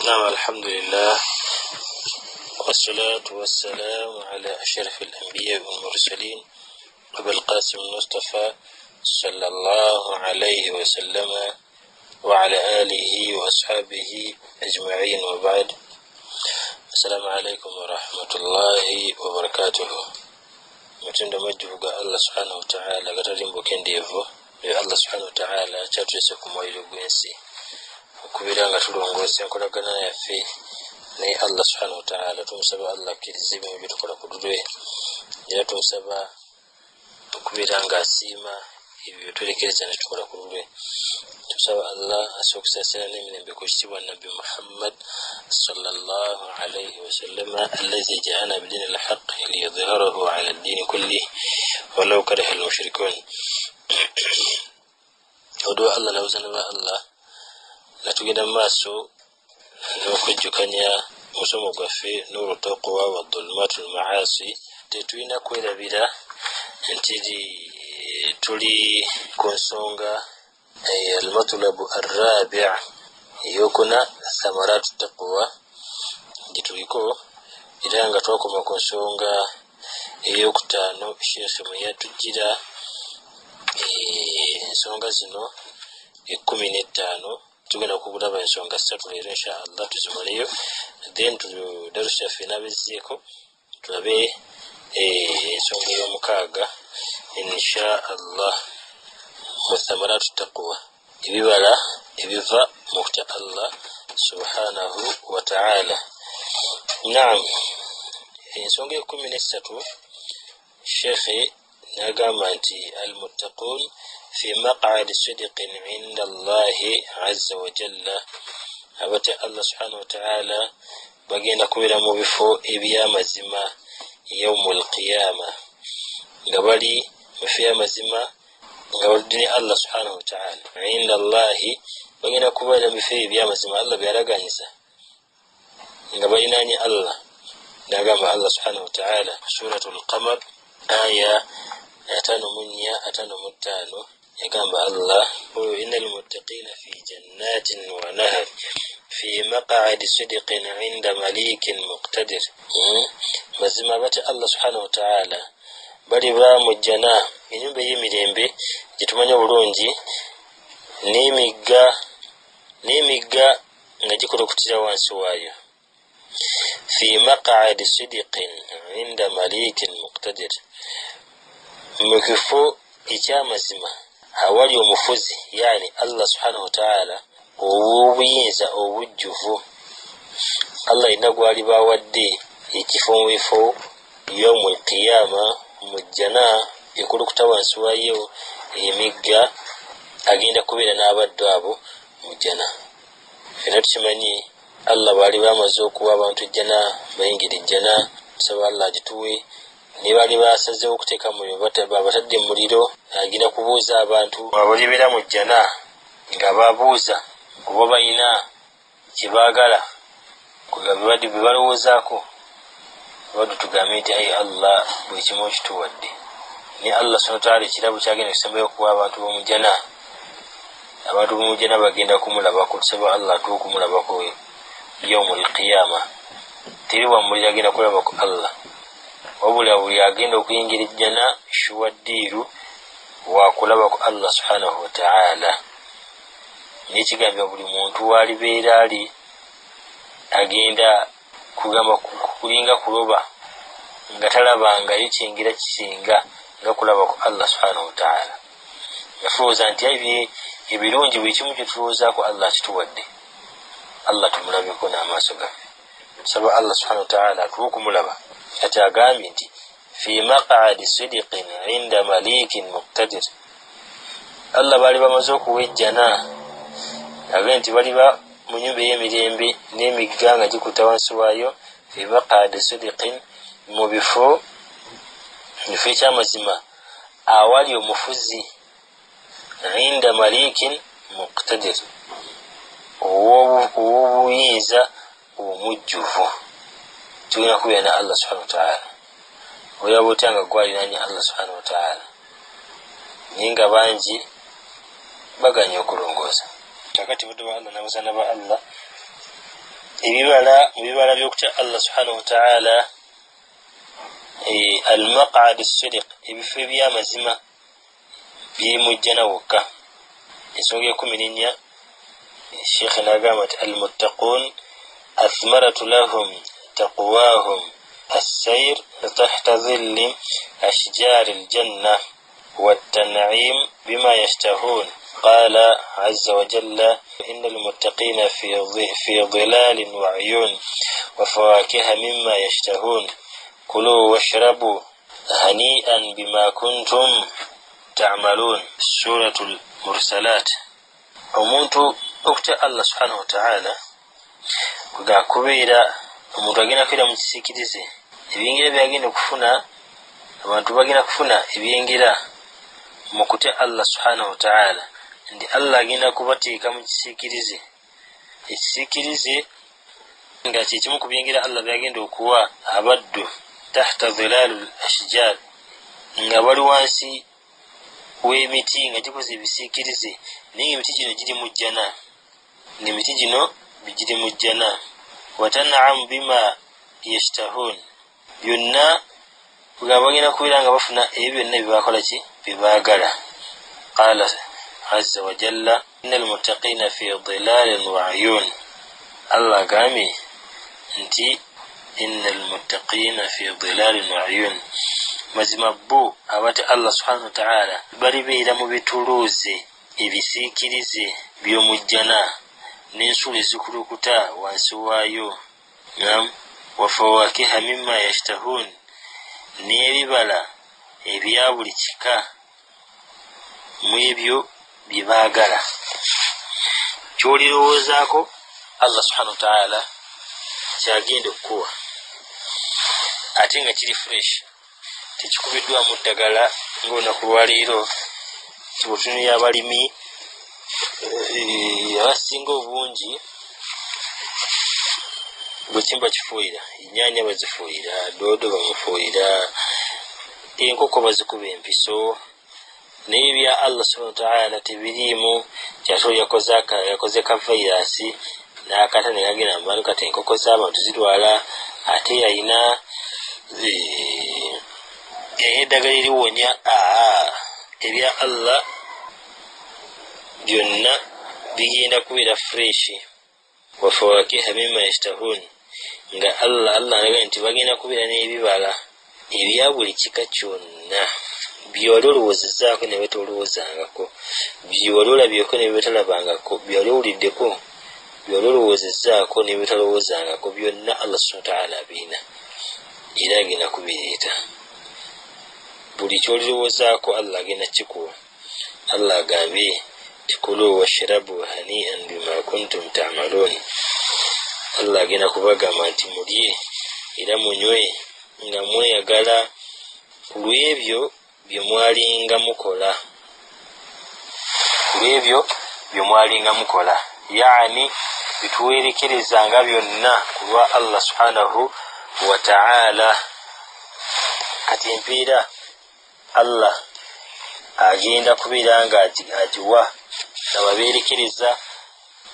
نعم الحمد لله والصلاة والسلام على أشرف الأنبياء والمرسلين أبي القاسم المصطفى صلى الله عليه وسلم وعلى آله وأصحابه أجمعين وبعد. السلام عليكم ورحمة الله وبركاته. Mutendo majjuga Allah subhanahu wa ta'ala gatalimbo kendevo ya Allah subhanahu wa ta'ala chatwese kumwairo gwensi okubiranga tulongose enkolagana yaffe ne Allah subhanahu wa ta'ala. Tumusaba Allah kirizibe mu bitukola kudulwe era tumusaba okubiranga asiima ebyo twerekereza ne tukola kudulwe. Tusaba Allah asokusasira n'emirembe ku kitibwa Nabbi Muhammad sallallahu alayhi wa sallam alladhi ja'ana bidin al-haqq liyudhhirahu ala ad-din kulli walau kariha al-mushrikun. Odo Allah nawuzana ba Allah natugenda maaso n'okujjukanya musomo gwaffe nuru taqwa wa dhulmatul ma'asi. Tetulina kwerabira nti tuli ku nsonga المطلب الرابع يكون ثمرات التقوى جتويكو إذا نغتوكو مكونسونغا يوكتانو الشيخ مياتجيدا ensonga zino 15 tugenda kukulaba ensonga 3 leero inshallah tuzimaleyo, then tudarusa fina bizieko tulabe ensonga y'omukaaga inshallah. وثمرات التقوى ibibala ebiva mu kutya Allah subhanahu wa ta'ala. Naam, ensonga 13 Sheikh nagamba nti al-muttaqun fi maq'adi sidqin 'inda Allah 'azza wa jalla. Abata Allah subhanahu wa ta'ala bagenda kubira mu bifo eby'amazima yawmul qiyamah, nga bali mu bifo by'amazima nga baludde Allah subhanahu wa ta'ala. 'Inda Allah bagenda kubeera mu bifo eby'amazima Allah byalaganyisa nga balinanye Allah. Nagamba Allah subhanahu wa ta'ala suratul qamar aya 5:55 yagamba Allah innal muttaqina fi jannatin wa nahar fi maq'adi sidqin 'inda malikin muqtadir. Mazima bati Allah subhanahu wa ta'ala bali ba mujjana enyumba y'emirembe gitumanya bulungi n'emigga nga gikolokutira wansi waayo. fi maq'adi sidqin 'inda malikin muqtadir, mu kifo eky'amazima awali omufuzi yani Allah subhanahu wa ta'ala ow'obuyinza obujjuvu. Allah ina gwali bawadde ekifo mu bifo yawmul qiyama mujjana ekulukuta wansi waayo emigga agenda kubeera n'abaddu abo mujjana. Era tukimanyi Allah bali bamaze okuwa abantu ejjana bayingira ejjana, tusaba Allah agituwe. Ne bali basazeewo okuteeka mu batadde mu muliro agenda kubuuza abantu abalibeera mu jjana nga babuuza kuba balina kye baagala bye balowoozaako. Wadde tugambe nti ayi Allah buli kimu okituwadde. Ni Allah subhanahu wa ta'ala ekirabo kyagenda kusembayo okuwa abantu b'omujjana. Abantu b'omujjana bagenda kumulabako. Tusaba Allah atuwe okumulabako yawmul qiyamah. Teri wamuli agenda kulabako Allah, wabula buli agenda okuyingira ejjana shuwaddiiru wakulabako Allah subhanahu wa ta'ala. Nekigambibwa buli muntu walibeera ali agenda kugamba kulinga kuloba nga talabangayo kyingira kisinga nga kulabako Allah subhanahu wa ta'ala. Yafooza nti ebirungi buli kimu kyetulowoozaako Allah kituwadde. Allah tumulabeko n'amaaso gaffe. Tusaba Allah subhanahu wa ta'ala atuwe okumulaba. Ate agambye nti fi maq'adi sidqin 'inda malikin muqtadir. Allah bali bamaze okuwa ejjana agambye nti bali ba mu nyumba y'emirembe n'emigga nga gikuta wansi waayo. fi maq'adi sidqin, mu bifo eky'amazima awali omufuzi 'inda malikin muqtadir, ow'obuyinza omujjuvu. Tulina kubeera na Allah subhanahu wa ta'ala. Oyaba otanga gwalinanya Allah subhanahu wa ta'ala naye nga bangi baganya okulongooza. Kakati budde ba Allah n'abazana ba Allah ebibala byokutya Allah subhanahu wa ta'ala al-maq'ad as-sidiq ebifo eby'amazima byemujjana wokka. Ensonga 14 Sheikh nagamba ati al-muttaqun athmaratu lahum taqwahum as-sayr tahta dhilli ashjar al-janna wat-tan'im bima yashtahun. قال عز وجل إن المتقين في ظلال وعيون وفواكه مما يشتهون كلوا واشربوا هنيئا بما كنتم تعملون. سورة المرسلات. omuntu okutya Allah subhanahu wa ta'ala kugakubeera omuntu agenda kwera mu kisiikirize ebyengira byagenda okufuna abantu bagenda kufuna ebyengira mu kutya Allah subhanahu wa ta'ala ndi Allah agenda kubateeka mu kisiikirize. Ekisiikirize nga kyekimu ku byengira Allah byagenda okuwa abaddu tahta dhilalul ashjar nga bali wansi w'emiti nga gikoze ebisiikirize naye emiti gino giri mu jjana n'emiti gino giri mu jjana. watan'amu bima yashtahun byonna bwe bagenda kubeera nga bafuna ebyo byonna byebakola ki byebaagala. qala azza wa jalla innal muttaqina fi dhilalin wa ayun. Allah agambye nti innal muttaqina fi dhilalin wa ayun mazima bo abati Allah subhanahu wa ta'ala balibeera mu bituluuze ebisiikirize by'omujjana n'ensula ezikulukuta wansi waayo. wafawakiha mimma yashtahun n'ebibala ebya buli kika mu ebyo bye baagala. kyolirowoozaako Allah subhanahu wa ta'ala kyagenda okukuwa ate nga kiri fresh tekikubiddwamu ddagala ng'olunaku lwaleero kibutunira abalimi abasinga obungi bwe kimba kifuuyira ennyaanya bazifuuyira, doodo bamufuuyira, enkoko bazikuba empiso. naye bya Allah subhanahu wa ta'ala tebiriimu kyatolo yakoze kavayirasi n'akata ne kagenda mu bantu kati enkoko z'abantu zirwala ate yalina eddagala eriwonya. ebya Allah byonna bigenda kubeera fresh. wafawakiha mimma yashtahun nga Allah alaga nti bagenda kubeera n'ebibala ebya buli kika kyonna byewali olowoozezaako ne betolowoozangako, byewali olabyeko ne betalabangako, byewali owuliddeko, byewali olowoozezaako ne betalowoozangako, byonna Allah subhanahu wa ta'ala abiina era agenda kubireeta. buli kyolirowoozaako Allah agenda kikuwa. Allah agambye tikulu washrabu hani'an bima kuntum ta'malun. Allah agenda kubagamba nti mulye era munywe nga mweyagala ku lw'ebyo bye mwalinga mukola. yaani bituwerekerezanga byonna ku lwa Allah subhanahu wa ta'ala. kati empiira Allah agenda kubeera nga agiwa ababeerekereza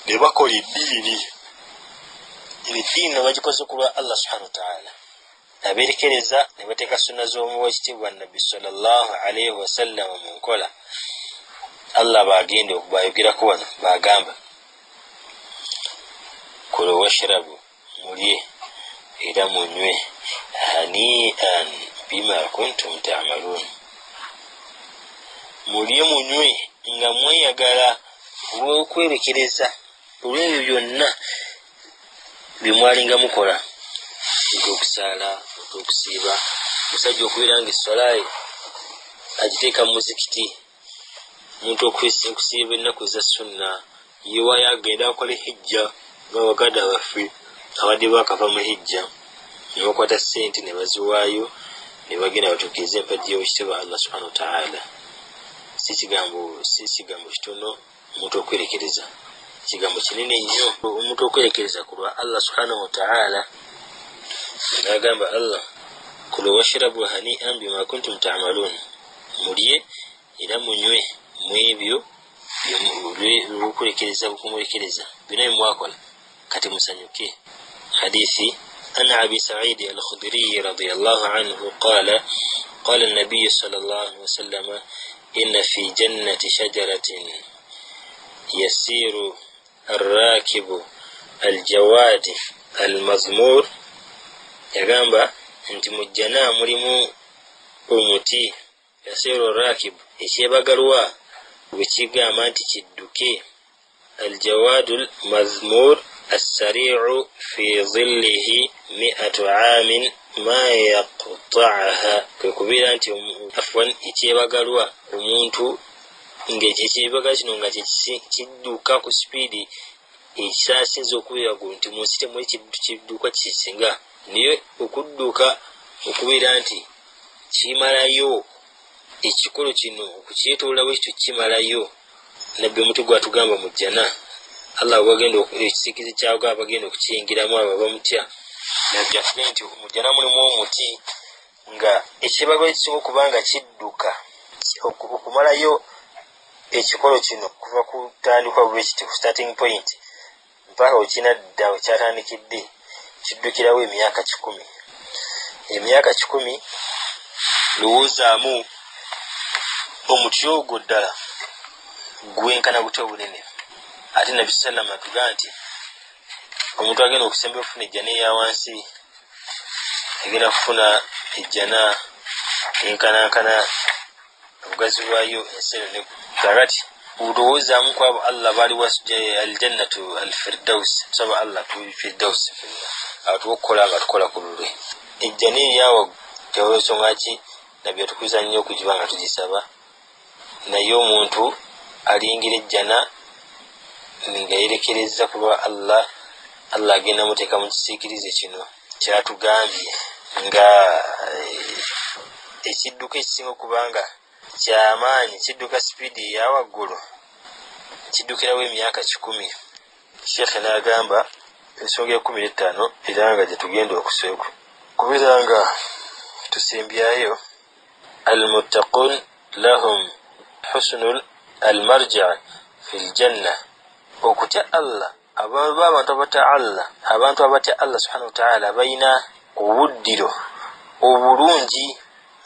ne bakola eddiini. eddiini bagikoze ku lwa Allah subhanahu wa ta'ala. abeerekereza ne bateeka sunna z'omuweekitiibwa nabbi sallallahu alaihi wasallam mu nkola. Allah bagenda okubayogerako wano bagamba kulu washrabu mulye era munywe hani'an bima kuntum ta'malun. mulye munywe nga mweyagala olw'okwerekereza olw'ebyo byonna bye mwalinga mukola. okusaala, okusiiba, musajja okubeera nga essolaye agiteeka mu muzikiti, omuntu okusiiba ennaku za sunna yewayo agenda akola hijja nga baganda baffe abadde bakava mu hijja ne bakwata ssente ne baziwaayo ne bagenda batuukiriza empagi y'obukitiibwa Allah subhanahu wa ta'ala. si kigambo kitono omuntu okwerekereza, kigambo kinene nnyo omuntu okwerekereza ku lwa Allah subhanahu wa ta'ala. n'agamba Allah kulu washrabu hani'an bima kuntum ta'malun mulye era munywe mu ebyo by'okulekereza bukumulekereza byonna bye mwakola. kati musanyuke. Hadithi an Abi Sa'id al-Khudri radiyallahu anhu qala qala an-nabiy sallallahu alayhi wa sallam inna fi jannati shajaratin yasiru ar-rakibu al-jawadi al-mazmur. Yagamba nti mu jjana mulimu omuti yasiru ar-rakib ekyebagalwa bwekigamba nti kidduke al-jawadu al-mazmur السريع في ظله 100 عام ما يقطعها. كبيرا أنت عفوا إتيباغالوا omuntu ng'ekyekibaga kino nga kidduka ku sipiidi ekisasinza okubeera gu nti mu nsi temuli kidduka kisinga naye okudduka okubeera nti kimalayo ekikolo kino okukyetoolera bwe kityo kimalayo. Nabbi omuti gwatugamba mu jjana Allah wagenda ekisikizi kyagwa abagenda okukiyingiramu abo bamutya. Nabbi atugambye nti mu jjana mulimu omuti nga ekibago ekisinga okubanga kidduka okumalayo ekikolo kino kuva ku tandikwa bwekiti ku starting point mpaka okina dda wekyatandikidde kiddukirawo emyaka 10. Emyaka 10 lowoozaamu omuti ogwo ddala gwenkana gutya obunene. Ate Nabbi sallallahu atugamba nti omuntu agenda okusemba okufuna ejjana eya wansi agenda kufuna ejjana enkanankana obugazi bwayo ensero ne kakati olowoozamu kwabo Allah bali wasujja aljannatu alfirdaus saba Allah tufirdaus atukola nga tukola ku lulwe ejjana eryawo kyawesonga ki Nabbi atukuza nnyo okugibanga tugisaba naye omuntu aliyingira ejjana nga yerekereza kuba Allah agenda muteeka mu kisiikirize kino kyatugambye nga ekidduka ekisinga okubanga kyamaanyi kidduka sipiidi eyawaggulu kiddukirawo emyaka 10. Sheikh n'agamba ensonga 15 era nga gyetugenda okuseeku kubeera nga tusembyayo almuttaqun lahum husnul almarja fi ljanna. Okutya Allah abantu abatya Allah subhanahu wa ta'ala bayina obuddiro obulungi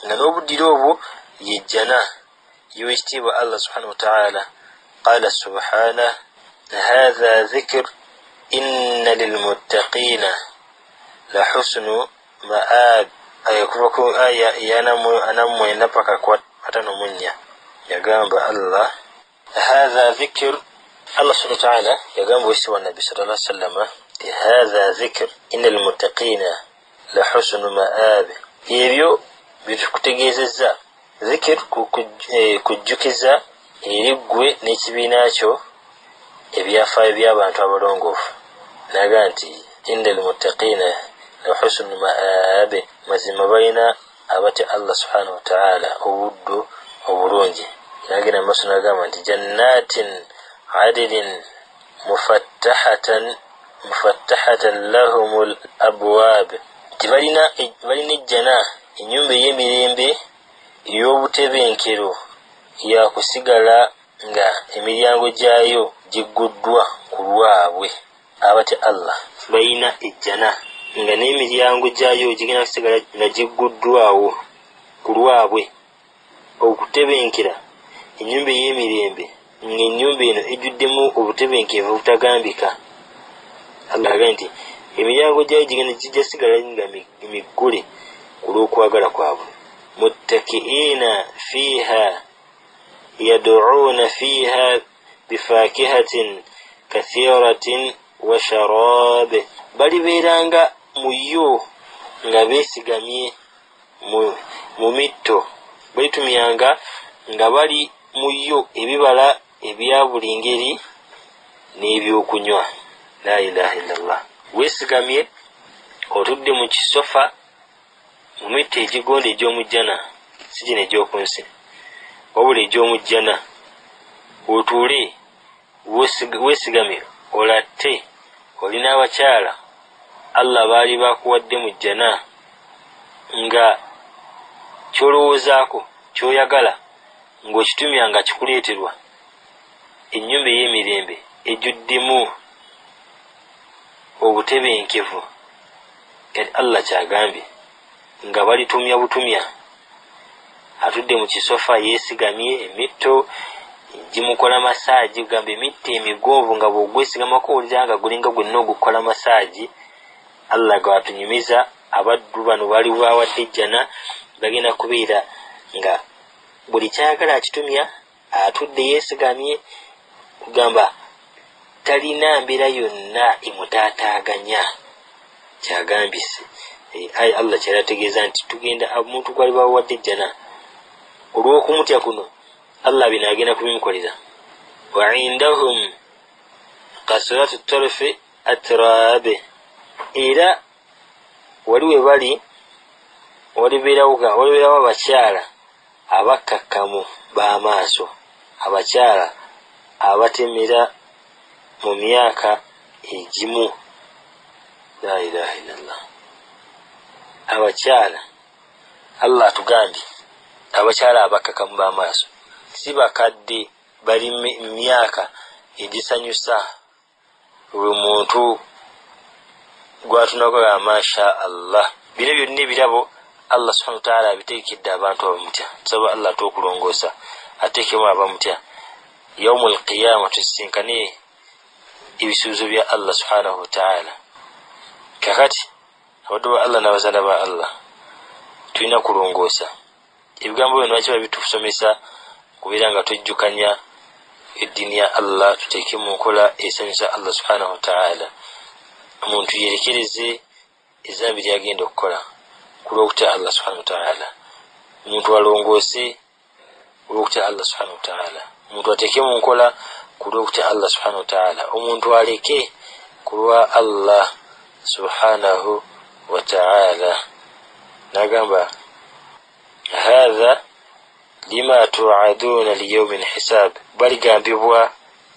nga n'obuddiro obwo yejjana yewekitiibwa Allah subhanahu wa ta'ala. Qala subhanahu hadha dhikr inna lilmuttaqina la husnu ma'ab. Kuva ku aya yanamwenda paka kwa 5 yagamba Allah hadha dhikr Allah subhanahu wa ta'ala yagamba wisi wa Nabi sallallahu alaihi wasallam hadha dhikr inna lilmuttaqina la husnu ma'ab. Ebyo bitukutegeezezza dhikr kujjukiza eriggwe n'ekibiina kyo ebyafaayo by'abantu abalongoofu. Naga nti inna lilmuttaqina la husnu ma'ab mazima balina abatya Allah subhanahu wa ta'ala obuddo obulungi. Nagenda maaso nagamba nti jannatin adilin mufattahatan lahumul abwab. Tibalina ejjana ennyumba ey'emirembe ey'obutebenkero yakusigala nga emiryango gyayo gigguddwa ku lwabwe. Abatya Allah balina ejjana nga n'emiryango gyayo gigenda kusigala nga gigguddwawo ku lwabwe okutebenkera ennyumba ey'emirembe ng'ennyumba eno ejjuddemu obutebenkevu obutagambika. Allah agamba nti emiryango gyayo gijja sigala nga miggule ku lw'okwagala kwabwe. Muttakiina fiiha yad'uuna fiiha bifakihatin kathiratin wa sharab. Balibeeranga mu yo nga beesigamye mu mitto balitumyanga nga bali mu yo ebibala ebya buli ngeri n'ebyokunywa. La ilaha illallah. Weesigamye otudde mu kisofa mu mitto egigonda egy'omujjana si gino egy'oku nsi wabula egy'omujjana otuule weesigamye olatte olina abakyala Allah baali bakuwadde mu jjana nga kyolowoozaako kyoyagala ng'okitumya nga kikuleeterwa ennyumba ey'emirembe ejjuddemu obutebenkevu kati Allah kyagambye nga balitumya butumya atudde mu kisofa yeesigamye emitto gimukola masaaji gamba emitte emigonvu nga bw'ogwesigamako owulira nga gulinga gwenna ogukola masaaji. Allah gwatunyumiza abaddu bano bali bawadde ejjana bagenda kubeera nga buli kyagala akitumya atudde yeesigamye kugamba talina mbeera yonna emutaataaganya kyagambise. Ayi Allah kyerategeeza nti tugenda omuntu gwali bawadde ejjana olw'okumutya kuno Allah bino agenda kubimukolera. Wa indahum kasratu tarfi atrabe, era waliwe bali walibeerawo abakyala abakkakkamu b'amaaso, abakyala abatemera mu myaka egimu. La ilaha illallah. Abakyala Allah atugambye abakyala abakkakkamu b'amaaso si bakadde bali myaka egisanyusa buli muntu gwatunako masha Allah. Bino byonna ebirabo Allah subhanahu wa ta'ala abiteekedde abantu abamutya. Tusaba Allah atukulongoosa ateekemu abamutya yaumul qiyamah tusisinkane ebisuubizo bya Allah subhanahu wa ta'ala. Kakati abaddu ba Allah n'abazaala ba Allah tulina kulongoosa ebigambo bino lwaki babitusomesa kubeera nga twejjukanya eddiini ya Allah tuteeke mu nkola esanyusa Allah subhanahu wa ta'ala. Omuntu yerekereze ezambi lyagenda okukola ku lw'okutya Allah subhanahu wa ta'ala. Omuntu alongoose ku lw'okutya Allah subhanahu wa ta'ala. Omuntu ateeke mu nkola ku lw'okutya Allah subhanahu wa ta'ala. Omuntu aleke ku lwa Allah subhanahu wa ta'ala. Nagamba hadha lima tu'aduna liyawmin hisab, baligambibwa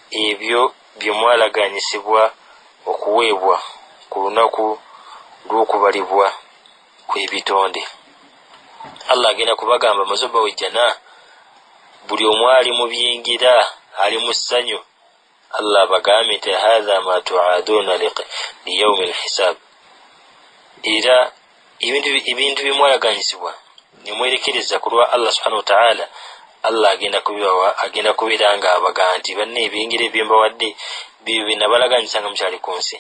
ebyo bye mwalaganyisibwa okuweebwa ku lunaku lw'okubalibwa kw'ebitonde. Allah agenda kubagamba mazoba wejjana buli omu ali mu byingira ali mu ssanyu. Allah bagambe nti hadha ma tu'aduna liyawmin hisab, era ebintu bimwalaganyisibwa nemwerekereza ku lwa Allah subhanahu wa ta'ala. Allah agenda kubibawa, agenda kubeera nga abaga nti banne ebiyingira ebyembawadde byo binabalaganyisanga mukyali ku nsi.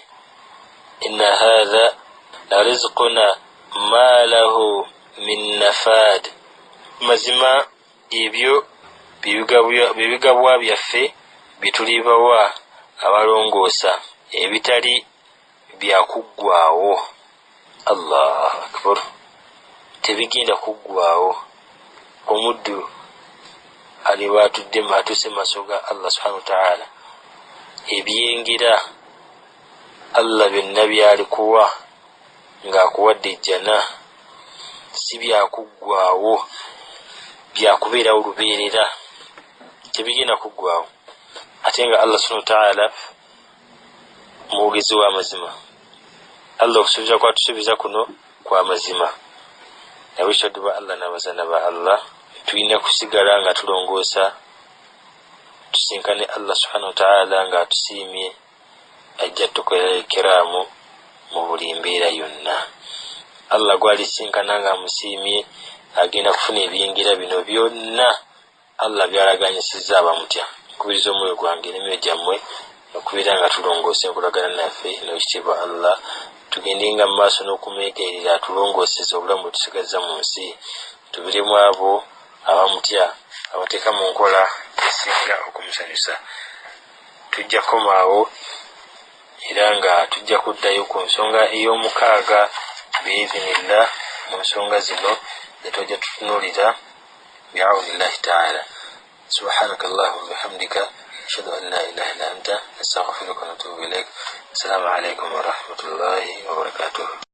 Inna hadha la rizquna ma lahu min nafad, mazima ebyo bibigabwa byaffe bitulibawa abalongoosa ebitali byakuggwaawo. Allah akbar, tebigenda kuggwaawo. Omuddu aliba atudde atuse maaso ga Allah subhanahu wa ta'ala, ebyengira Allah byonna byalikuwa ng'akuwadde ejjana si byakuggwaawo, byakubeerawo lubeerera, tebigenda kuggwaawo. Ate nga Allah subhanahu wa ta'ala muwogezi w'amazima. Allah okusuubiza kwatusuubiza kuno kwa mazima. Abashaddu ba Allah n'abazaana ba Allah tulina kusigala nga tulongoosa tusinkane Allah subhanahu wa ta'ala nga tusiimye ajja tukolera ekiraamu mu buli mbeera yonna. Allah gwalisinkana nga musiimye agenda kufuna ebiyingira bino byonna Allah byalaganyisizza abamutya. Nkubiriza omwoyo gwange n'emyoyo gyammwe okubeera nga tulongoose enkolagana naffe n'ekitiibwa Allah, tugendenga mu maaso n'okumeegerera atulongooseza obulamu bwe tusigazza mu nsi. Tubiremu abo abamutya abateeka mu nkola esinga okumusanyusa. Tujja komaawo era nga tujja kuddayo ku nsonga ey'omukaaga biizinillah. Mu nsonga zino netwajja tutunuulira bi'awnillahi ta'ala. Subhanaka Allahumma wa bihamdika ashhadu an la ilaha illa anta astaghfiruka wa atubu ilaik. Assalamu alaikum wa rahmatullahi wa barakatuh.